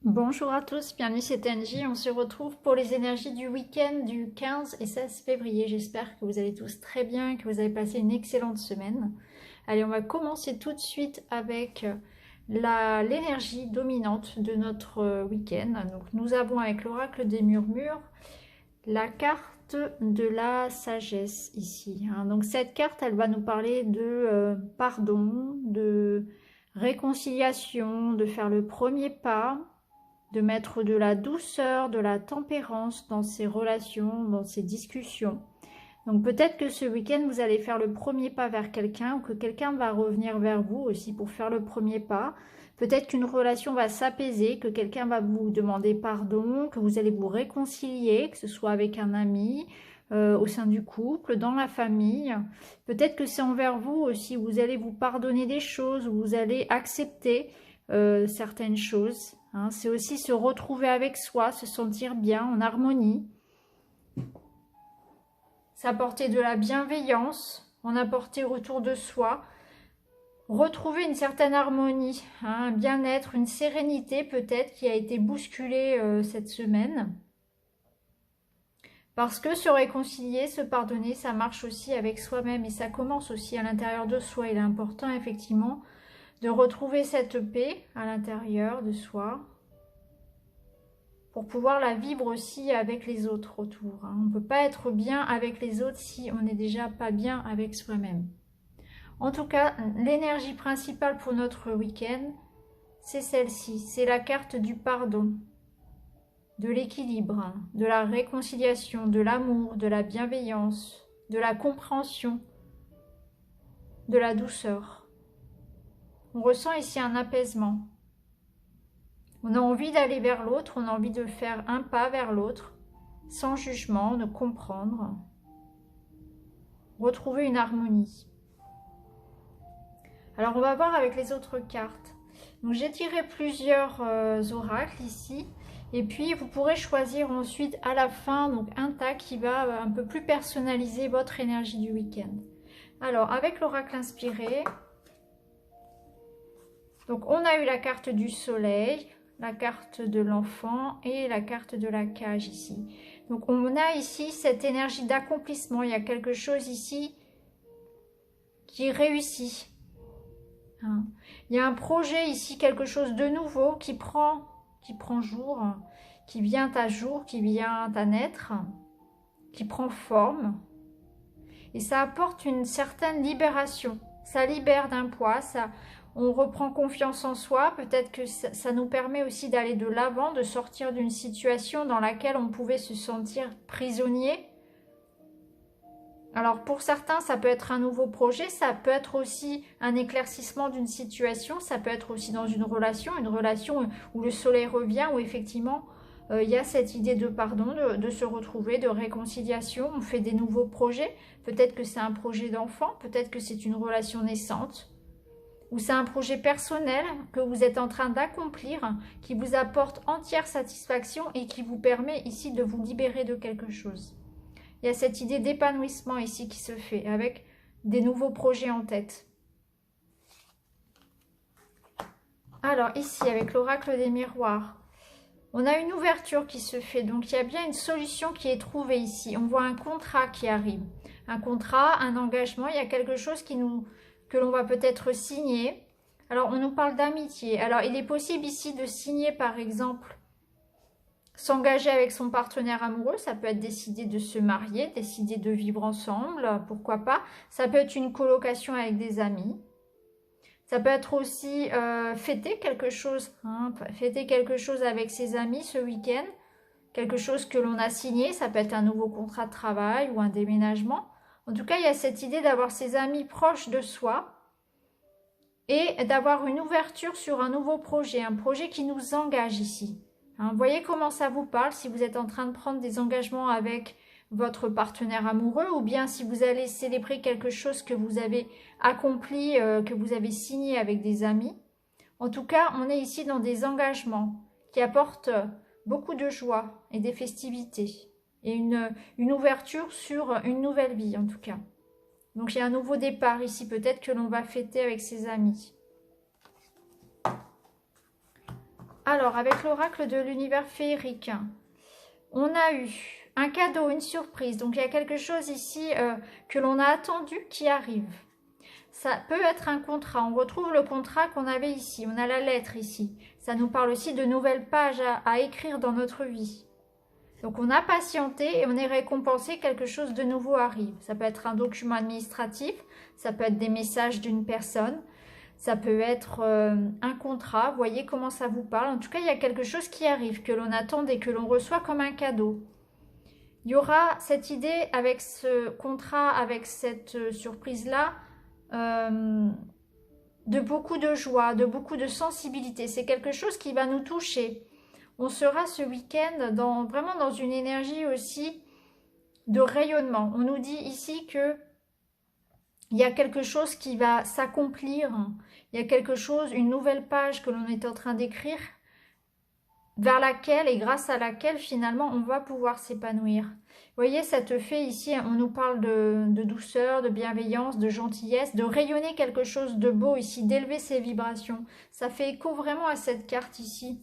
Bonjour à tous, bienvenue c'est Angie. On se retrouve pour les énergies du week-end du 15 et 16 février. J'espère que vous allez tous très bien, que vous avez passé une excellente semaine. Allez, on va commencer tout de suite avec l'énergie dominante de notre week-end. Donc, nous avons avec l'oracle des murmures la carte de la sagesse ici. Donc cette carte, elle va nous parler de pardon, de réconciliation, de faire le premier pas, de mettre de la douceur, de la tempérance dans ces relations, dans ces discussions. Donc peut-être que ce week-end, vous allez faire le premier pas vers quelqu'un ou que quelqu'un va revenir vers vous aussi pour faire le premier pas. Peut-être qu'une relation va s'apaiser, que quelqu'un va vous demander pardon, que vous allez vous réconcilier, que ce soit avec un ami, au sein du couple, dans la famille. Peut-être que c'est envers vous aussi, vous allez vous pardonner des choses, vous allez accepter certaines choses. C'est aussi se retrouver avec soi, se sentir bien, en harmonie. S'apporter de la bienveillance, en apporter autour de soi. Retrouver une certaine harmonie, un bien-être, une sérénité peut-être qui a été bousculée cette semaine. Parce que se réconcilier, se pardonner, ça marche aussi avec soi-même et ça commence aussi à l'intérieur de soi. Il est important effectivement de retrouver cette paix à l'intérieur de soi pour pouvoir la vivre aussi avec les autres autour. On ne peut pas être bien avec les autres si on n'est déjà pas bien avec soi-même. En tout cas, l'énergie principale pour notre week-end, c'est celle-ci. C'est la carte du pardon, de l'équilibre, de la réconciliation, de l'amour, de la bienveillance, de la compréhension, de la douceur. On ressent ici un apaisement. On a envie d'aller vers l'autre, on a envie de faire un pas vers l'autre, sans jugement, de comprendre, retrouver une harmonie. Alors on va voir avec les autres cartes. Donc j'ai tiré plusieurs oracles ici, et puis vous pourrez choisir ensuite à la fin donc un tas qui va un peu plus personnaliser votre énergie du week-end. Alors avec l'oracle inspiré, donc on a eu la carte du soleil, la carte de l'enfant et la carte de la cage ici. Donc on a ici cette énergie d'accomplissement, il y a quelque chose ici qui réussit. Il y a un projet ici, quelque chose de nouveau qui prend jour, qui vient à jour, qui vient à naître, qui prend forme. Et ça apporte une certaine libération. Ça libère d'un poids, on reprend confiance en soi. Peut-être que ça nous permet aussi d'aller de l'avant, de sortir d'une situation dans laquelle on pouvait se sentir prisonnier. Alors pour certains, ça peut être un nouveau projet, ça peut être aussi un éclaircissement d'une situation, ça peut être aussi dans une relation où le soleil revient, où effectivement il y a cette idée de pardon, de se retrouver, de réconciliation, on fait des nouveaux projets. Peut-être que c'est un projet d'enfant, peut-être que c'est une relation naissante, ou c'est un projet personnel que vous êtes en train d'accomplir, qui vous apporte entière satisfaction et qui vous permet ici de vous libérer de quelque chose. Il y a cette idée d'épanouissement ici qui se fait avec des nouveaux projets en tête. Alors ici, avec l'oracle des miroirs, on a une ouverture qui se fait. Donc il y a bien une solution qui est trouvée ici. On voit un contrat qui arrive. Un contrat, un engagement, il y a quelque chose que l'on va peut-être signer. Alors on nous parle d'amitié. Alors il est possible ici de signer par exemple s'engager avec son partenaire amoureux, ça peut être décider de se marier, décider de vivre ensemble, pourquoi pas. Ça peut être une colocation avec des amis. Ça peut être aussi fêter quelque chose, fêter quelque chose avec ses amis ce week-end. Quelque chose que l'on a signé, ça peut être un nouveau contrat de travail ou un déménagement. En tout cas, il y a cette idée d'avoir ses amis proches de soi et d'avoir une ouverture sur un nouveau projet, un projet qui nous engage ici. Vous voyez comment ça vous parle si vous êtes en train de prendre des engagements avec votre partenaire amoureux ou bien si vous allez célébrer quelque chose que vous avez accompli, que vous avez signé avec des amis. En tout cas, on est ici dans des engagements qui apportent beaucoup de joie et des festivités et une ouverture sur une nouvelle vie en tout cas. Donc il y a un nouveau départ ici, peut-être que l'on va fêter avec ses amis. Alors, avec l'oracle de l'univers féerique, on a eu un cadeau, une surprise. Donc, il y a quelque chose ici que l'on a attendu qui arrive. Ça peut être un contrat. On retrouve le contrat qu'on avait ici. On a la lettre ici. Ça nous parle aussi de nouvelles pages à écrire dans notre vie. Donc, on a patienté et on est récompensé. Quelque chose de nouveau arrive. Ça peut être un document administratif. Ça peut être des messages d'une personne. Ça peut être un contrat, vous voyez comment ça vous parle. En tout cas, il y a quelque chose qui arrive, que l'on attendait, que l'on reçoit comme un cadeau. Il y aura cette idée avec ce contrat, avec cette surprise-là, de beaucoup de joie, de beaucoup de sensibilité. C'est quelque chose qui va nous toucher. On sera ce week-end vraiment dans une énergie aussi de rayonnement. On nous dit ici que il y a quelque chose qui va s'accomplir. Il y a quelque chose, une nouvelle page que l'on est en train d'écrire, vers laquelle et grâce à laquelle finalement on va pouvoir s'épanouir. Vous voyez cette fée ici, on nous parle de douceur, de bienveillance, de gentillesse, de rayonner quelque chose de beau ici, d'élever ses vibrations. Ça fait écho vraiment à cette carte ici,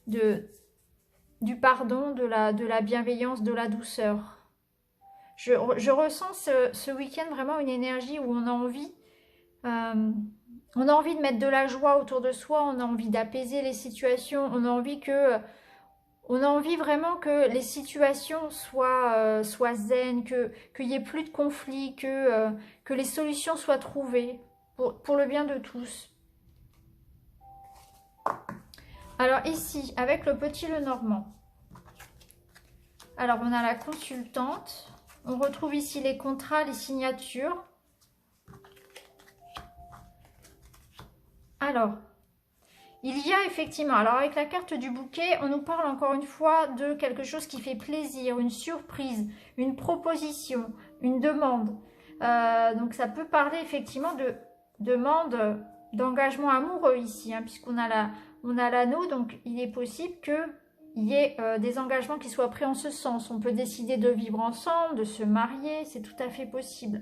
du pardon, de la bienveillance, de la douceur. Je ressens ce week-end vraiment une énergie où on a envie... on a envie de mettre de la joie autour de soi, on a envie d'apaiser les situations, on a envie vraiment que les situations soient zen, qu'il n'y ait plus de conflits, que les solutions soient trouvées pour le bien de tous. Alors ici, avec le petit Lenormand, alors on a la consultante, on retrouve ici les contrats, les signatures. Alors, il y a effectivement, alors avec la carte du bouquet, on nous parle encore une fois de quelque chose qui fait plaisir, une surprise, une proposition, une demande. Donc ça peut parler effectivement de demande d'engagement amoureux ici, hein, puisqu'on a l'anneau, donc il est possible qu'il y ait des engagements qui soient pris en ce sens. On peut décider de vivre ensemble, de se marier, c'est tout à fait possible.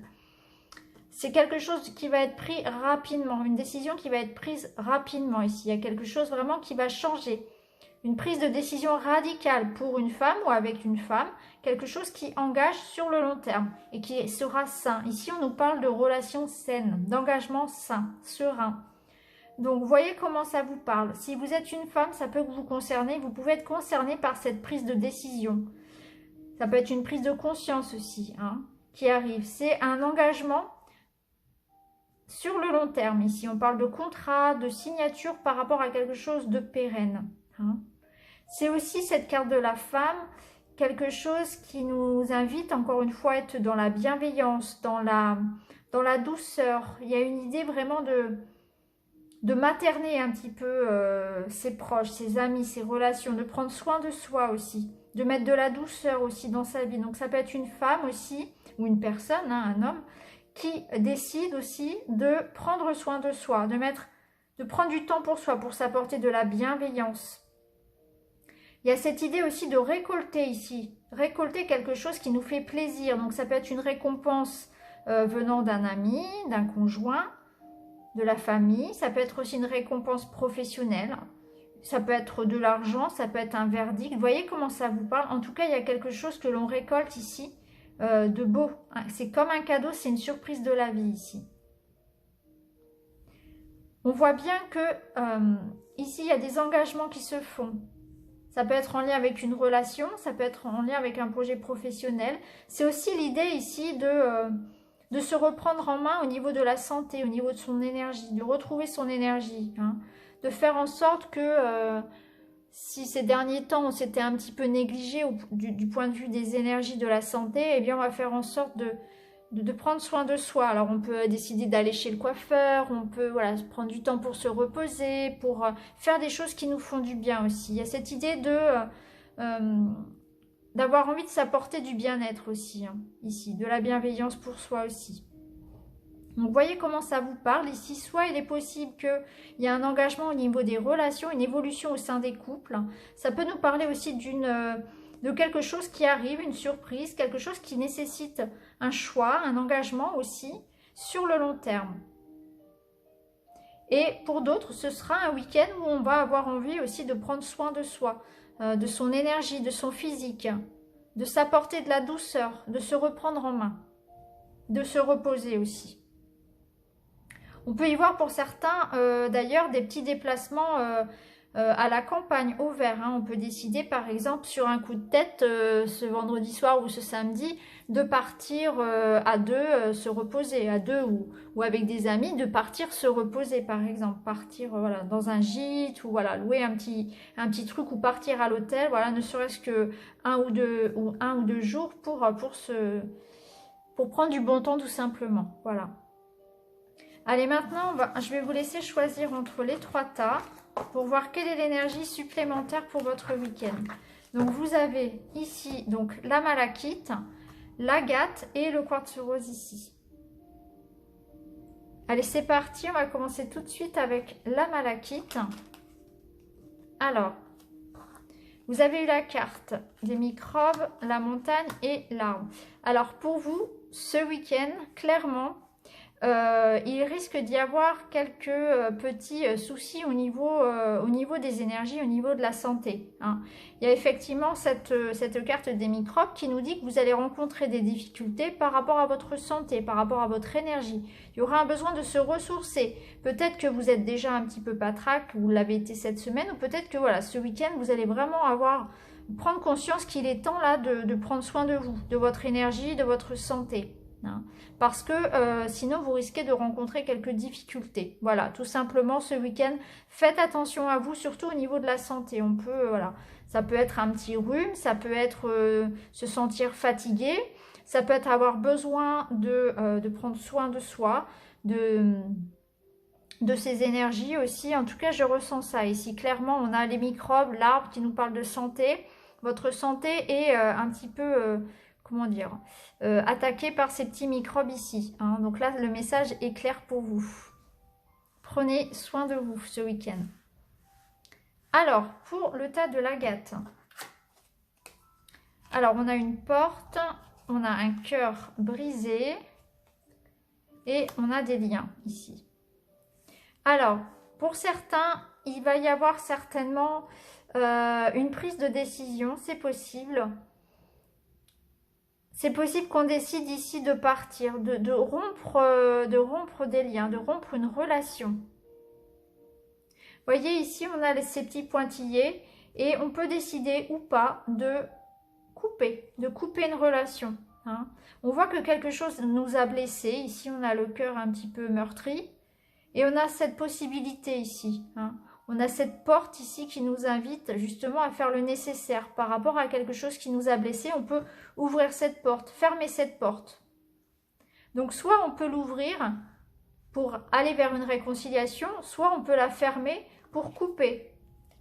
C'est quelque chose qui va être pris rapidement, une décision qui va être prise rapidement ici. Il y a quelque chose vraiment qui va changer. Une prise de décision radicale pour une femme ou avec une femme, quelque chose qui engage sur le long terme et qui sera sain. Ici, on nous parle de relations saines, d'engagement sain, serein. Donc, vous voyez comment ça vous parle. Si vous êtes une femme, ça peut vous concerner. Vous pouvez être concerné par cette prise de décision. Ça peut être une prise de conscience aussi, hein, qui arrive. C'est un engagement sur le long terme, ici, on parle de contrat, de signature par rapport à quelque chose de pérenne. Hein. C'est aussi cette carte de la femme, quelque chose qui nous invite encore une fois à être dans la bienveillance, dans la douceur. Il y a une idée vraiment de materner un petit peu ses proches, ses amis, ses relations, de prendre soin de soi aussi, de mettre de la douceur aussi dans sa vie. Donc ça peut être une femme aussi, ou une personne, hein, un homme, qui décide aussi de prendre soin de soi, de prendre du temps pour soi, pour s'apporter de la bienveillance. Il y a cette idée aussi de récolter ici, récolter quelque chose qui nous fait plaisir. Donc ça peut être une récompense venant d'un ami, d'un conjoint, de la famille. Ça peut être aussi une récompense professionnelle. Ça peut être de l'argent, ça peut être un verdict. Vous voyez comment ça vous parle? En tout cas, il y a quelque chose que l'on récolte ici. De beau. C'est comme un cadeau, c'est une surprise de la vie ici. On voit bien que ici, il y a des engagements qui se font. Ça peut être en lien avec une relation, ça peut être en lien avec un projet professionnel. C'est aussi l'idée ici de se reprendre en main au niveau de la santé, au niveau de son énergie, de retrouver son énergie. Hein, de faire en sorte que... si ces derniers temps, on s'était un petit peu négligé du point de vue des énergies de la santé, eh bien, on va faire en sorte de prendre soin de soi. Alors, on peut décider d'aller chez le coiffeur, on peut prendre du temps pour se reposer, pour faire des choses qui nous font du bien aussi. Il y a cette idée d'avoir envie de s'apporter du bien-être aussi, hein, ici, de la bienveillance pour soi aussi. Donc, vous voyez comment ça vous parle ici. Soit il est possible qu'il y ait un engagement au niveau des relations, une évolution au sein des couples. Ça peut nous parler aussi de quelque chose qui arrive, une surprise, quelque chose qui nécessite un choix, un engagement aussi sur le long terme. Et pour d'autres, ce sera un week-end où on va avoir envie aussi de prendre soin de soi, de son énergie, de son physique, de s'apporter de la douceur, de se reprendre en main, de se reposer aussi. On peut y voir pour certains, d'ailleurs, des petits déplacements à la campagne, au vert. Hein. On peut décider, par exemple, sur un coup de tête, ce vendredi soir ou ce samedi, de partir à deux, se reposer, à deux ou avec des amis, de partir se reposer, par exemple. Partir voilà, dans un gîte ou voilà, louer un petit truc ou partir à l'hôtel, voilà, ne serait-ce que un ou deux jours pour prendre du bon temps, tout simplement. Voilà. Allez, maintenant, je vais vous laisser choisir entre les 3 tas pour voir quelle est l'énergie supplémentaire pour votre week-end. Donc, vous avez ici donc la malachite, l'agate et le quartz rose ici. Allez, c'est parti. On va commencer tout de suite avec la malachite. Alors, vous avez eu la carte des microbes, la montagne et l'arbre. Alors, pour vous, ce week-end, clairement, il risque d'y avoir quelques petits soucis au niveau des énergies, au niveau de la santé. Hein. Il y a effectivement cette carte des microbes qui nous dit que vous allez rencontrer des difficultés par rapport à votre santé, par rapport à votre énergie. Il y aura un besoin de se ressourcer. Peut-être que vous êtes déjà un petit peu patraque, vous l'avez été cette semaine, ou peut-être que voilà, ce week-end, vous allez vraiment prendre conscience qu'il est temps là de prendre soin de vous, de votre énergie, de votre santé. Hein, parce que sinon vous risquez de rencontrer quelques difficultés. Voilà, tout simplement ce week-end, faites attention à vous, surtout au niveau de la santé. On peut, voilà, ça peut être un petit rhume, ça peut être se sentir fatigué, ça peut être avoir besoin de prendre soin de soi, de ses énergies aussi. En tout cas, je ressens ça ici. Clairement, on a les microbes, l'arbre qui nous parle de santé. Votre santé est un petit peu... comment dire, attaqué par ces petits microbes ici. Hein. Donc là, le message est clair pour vous. Prenez soin de vous ce week-end. Alors, pour le tas de l'agate. Alors, on a une porte, on a un cœur brisé et on a des liens ici. Alors, pour certains, il va y avoir certainement une prise de décision, c'est possible. C'est possible qu'on décide ici de partir, de rompre des liens, de rompre une relation. Vous voyez ici, on a ces petits pointillés et on peut décider ou pas de couper une relation. Hein. On voit que quelque chose nous a blessés. Ici, on a le cœur un petit peu meurtri et on a cette possibilité ici. Hein. On a cette porte ici qui nous invite justement à faire le nécessaire par rapport à quelque chose qui nous a blessés. On peut ouvrir cette porte, fermer cette porte. Donc soit on peut l'ouvrir pour aller vers une réconciliation, soit on peut la fermer pour couper.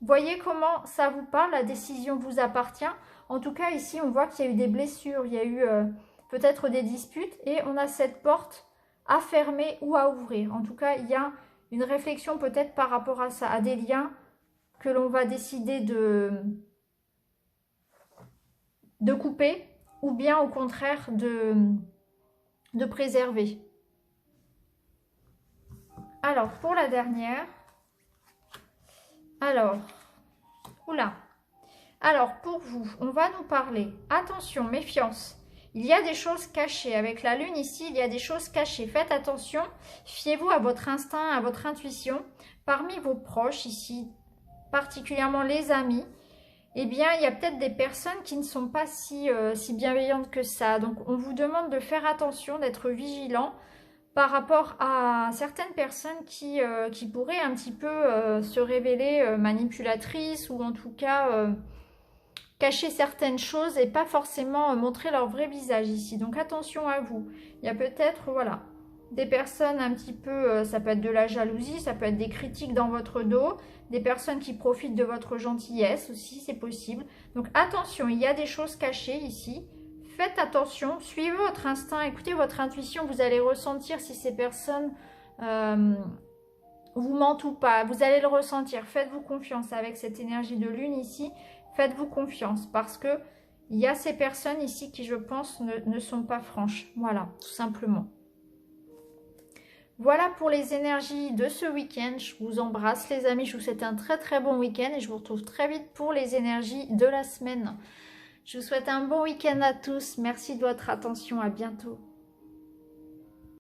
Voyez comment ça vous parle, la décision vous appartient. En tout cas ici on voit qu'il y a eu des blessures, il y a eu peut-être des disputes et on a cette porte à fermer ou à ouvrir. En tout cas il y a une réflexion peut-être par rapport à ça, à des liens que l'on va décider de couper ou bien au contraire de préserver. Alors, pour la dernière, alors pour vous, on va nous parler, attention, méfiance. Il y a des choses cachées. Avec la lune ici, il y a des choses cachées. Faites attention. Fiez-vous à votre instinct, à votre intuition. Parmi vos proches ici, particulièrement les amis, eh bien, il y a peut-être des personnes qui ne sont pas si bienveillantes que ça. Donc, on vous demande de faire attention, d'être vigilant par rapport à certaines personnes qui pourraient un petit peu se révéler manipulatrices ou en tout cas... cacher certaines choses et pas forcément montrer leur vrai visage ici. Donc attention à vous. Il y a peut-être, voilà, des personnes un petit peu, ça peut être de la jalousie, ça peut être des critiques dans votre dos, des personnes qui profitent de votre gentillesse aussi, c'est possible. Donc attention, il y a des choses cachées ici. Faites attention, suivez votre instinct, écoutez votre intuition, vous allez ressentir si ces personnes vous mentent ou pas. Vous allez le ressentir, faites-vous confiance avec cette énergie de lune ici. Faites-vous confiance parce que il y a ces personnes ici qui, je pense, ne sont pas franches. Voilà, tout simplement. Voilà pour les énergies de ce week-end. Je vous embrasse les amis, je vous souhaite un très bon week-end et je vous retrouve très vite pour les énergies de la semaine. Je vous souhaite un bon week-end à tous. Merci de votre attention, à bientôt.